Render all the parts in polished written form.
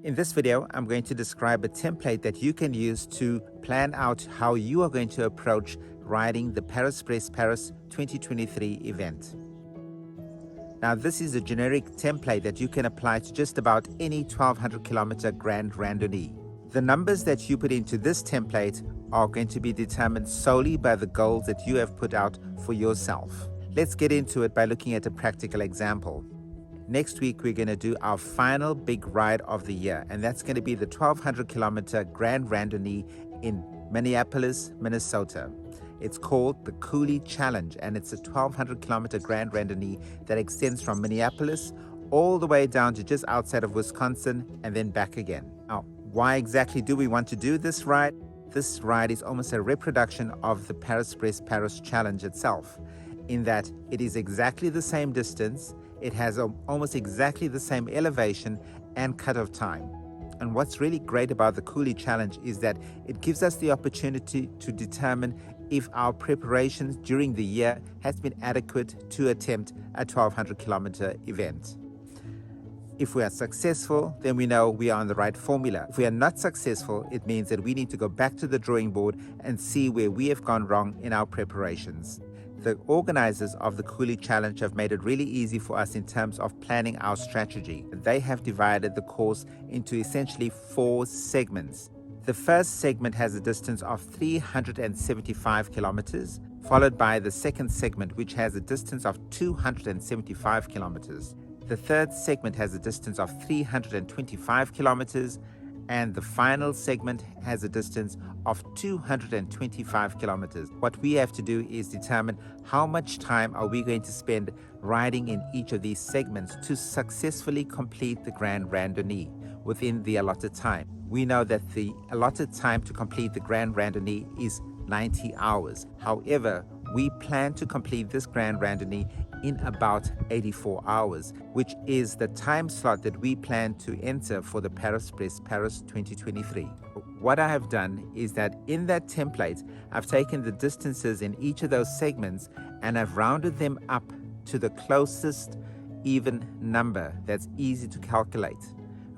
In this video, I'm going to describe a template that you can use to plan out how you are going to approach riding the Paris-Brest-Paris 2023 event. Now, this is a generic template that you can apply to just about any 1200 kilometer Grand Randonnee. The numbers that you put into this template are going to be determined solely by the goals that you have put out for yourself. Let's get into it by looking at a practical example. Next week, we're going to do our final big ride of the year, and that's going to be the 1200 kilometer Grand Randonnee in Minneapolis, Minnesota. It's called the Coulee Challenge, and it's a 1200 kilometer Grand Randonnee that extends from Minneapolis all the way down to just outside of Wisconsin and then back again. Now, why exactly do we want to do this ride? This ride is almost a reproduction of the Paris-Brest-Paris Challenge itself, in that it is exactly the same distance. It has almost exactly the same elevation and cutoff time. And what's really great about the Coulee Challenge is that it gives us the opportunity to determine if our preparations during the year has been adequate to attempt a 1200 kilometer event. If we are successful, then we know we are on the right formula. If we are not successful, it means that we need to go back to the drawing board and see where we have gone wrong in our preparations. The organizers of the Coulee Challenge have made it really easy for us in terms of planning our strategy. They have divided the course into essentially 4 segments. The first segment has a distance of 375 kilometers, followed by the second segment, which has a distance of 275 kilometers. The third segment has a distance of 325 kilometers, and the final segment has a distance of 225 kilometers. What we have to do is determine how much time are we going to spend riding in each of these segments to successfully complete the Grand Randonnee within the allotted time. We know that the allotted time to complete the Grand Randonnee is 90 hours. However, we plan to complete this Grand Randonnee in about 84 hours, which is the time slot that we plan to enter for the Paris-Brest-Paris 2023. What I have done is that in that template, I've taken the distances in each of those segments and I've rounded them up to the closest even number that's easy to calculate.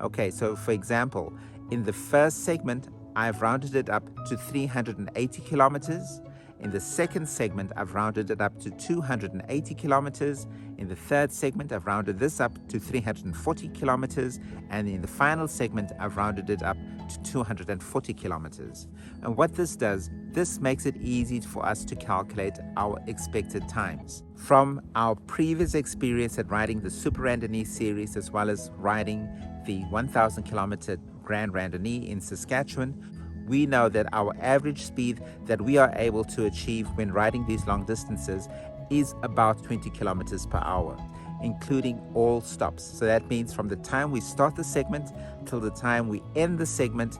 Okay, so for example, in the first segment, I've rounded it up to 380 kilometers. In the second segment, I've rounded it up to 280 kilometers. In the third segment, I've rounded this up to 340 kilometers. And in the final segment, I've rounded it up to 240 kilometers. And what this does, this makes it easy for us to calculate our expected times. From our previous experience at riding the Super Randonnee series, as well as riding the 1000 kilometer Grand Randonnee in Saskatchewan, we know that our average speed that we are able to achieve when riding these long distances is about 20 kilometers per hour, including all stops. So that means from the time we start the segment till the time we end the segment,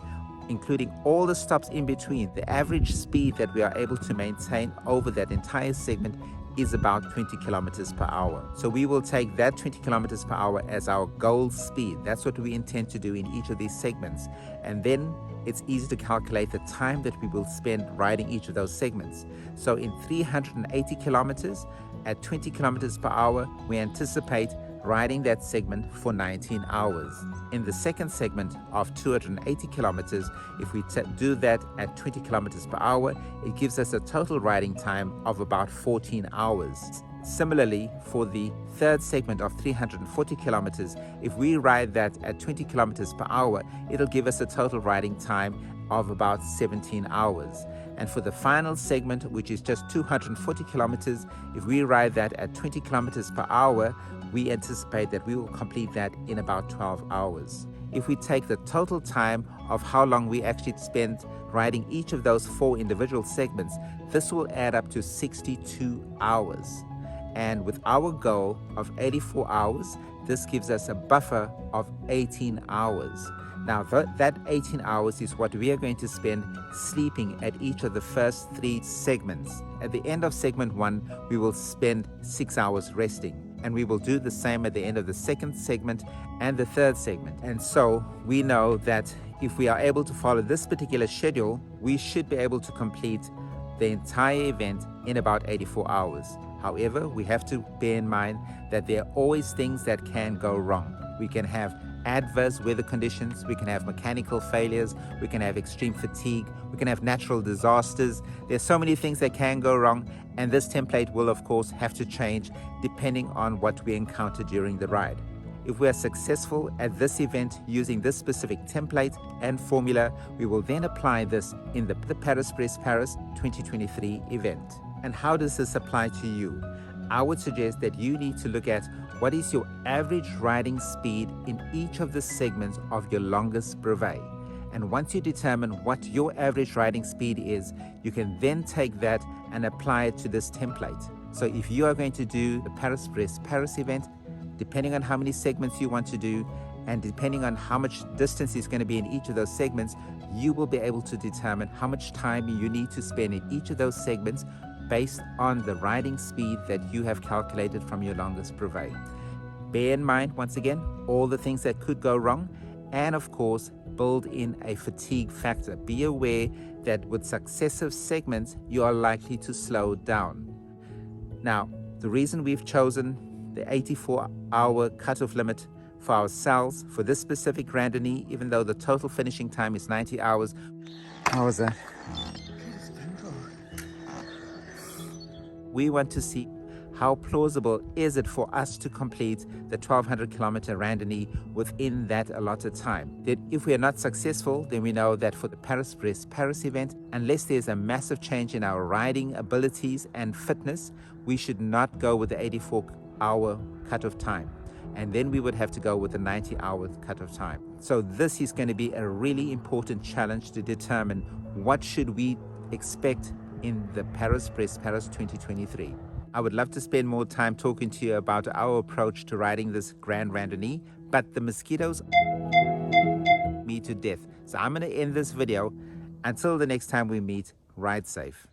including all the stops in between, the average speed that we are able to maintain over that entire segment is about 20 kilometers per hour. So we will take that 20 kilometers per hour as our goal speed. That's what we intend to do in each of these segments. And then it's easy to calculate the time that we will spend riding each of those segments. So in 380 kilometers at 20 kilometers per hour, we anticipate riding that segment for 19 hours. In the second segment of 280 kilometers, if we do that at 20 kilometers per hour, it gives us a total riding time of about 14 hours. Similarly, for the third segment of 340 kilometers, if we ride that at 20 kilometers per hour, it'll give us a total riding time of about 17 hours. And for the final segment, which is just 240 kilometers, if we ride that at 20 kilometers per hour, we anticipate that we will complete that in about 12 hours. If we take the total time of how long we actually spent riding each of those 4 individual segments, this will add up to 62 hours. And with our goal of 84 hours, this gives us a buffer of 18 hours. Now, that 18 hours is what we are going to spend sleeping at each of the first 3 segments. At the end of segment 1, we will spend 6 hours resting. And we will do the same at the end of the second segment and the third segment. And so we know that if we are able to follow this particular schedule, we should be able to complete the entire event in about 84 hours. However, we have to bear in mind that there are always things that can go wrong. We can have adverse weather conditions, we can have mechanical failures, we can have extreme fatigue, we can have natural disasters. There's so many things that can go wrong, and this template will of course have to change depending on what we encounter during the ride. If we are successful at this event using this specific template and formula, we will then apply this in the Paris-Brest-Paris 2023 event. And how does this apply to you? I would suggest that you need to look at what is your average riding speed in each of the segments of your longest brevet. And once you determine what your average riding speed is, you can then take that and apply it to this template. So if you are going to do the Paris-Brest-Paris event, depending on how many segments you want to do, and depending on how much distance is going to be in each of those segments, you will be able to determine how much time you need to spend in each of those segments based on the riding speed that you have calculated from your longest brevet. Bear in mind, once again, all the things that could go wrong, and of course, build in a fatigue factor. Be aware that with successive segments, you are likely to slow down. Now, the reason we've chosen the 84-hour cutoff limit for ourselves for this specific Grand Randonnee, even though the total finishing time is 90 hours. How was that? We want to see how plausible is it for us to complete the 1,200-kilometer Randonnee within that allotted time. That if we are not successful, then we know that for the Paris-Brest-Paris event, unless there's a massive change in our riding abilities and fitness, we should not go with the 84-hour cutoff time. And then we would have to go with the 90-hour cutoff time. So this is going to be a really important challenge to determine what should we expect in the Paris-Brest-Paris 2023. I would love to spend more time talking to you about our approach to riding this Grand Randonnee, but the mosquitoes me to death. So I'm going to end this video. Until the next time we meet, ride safe.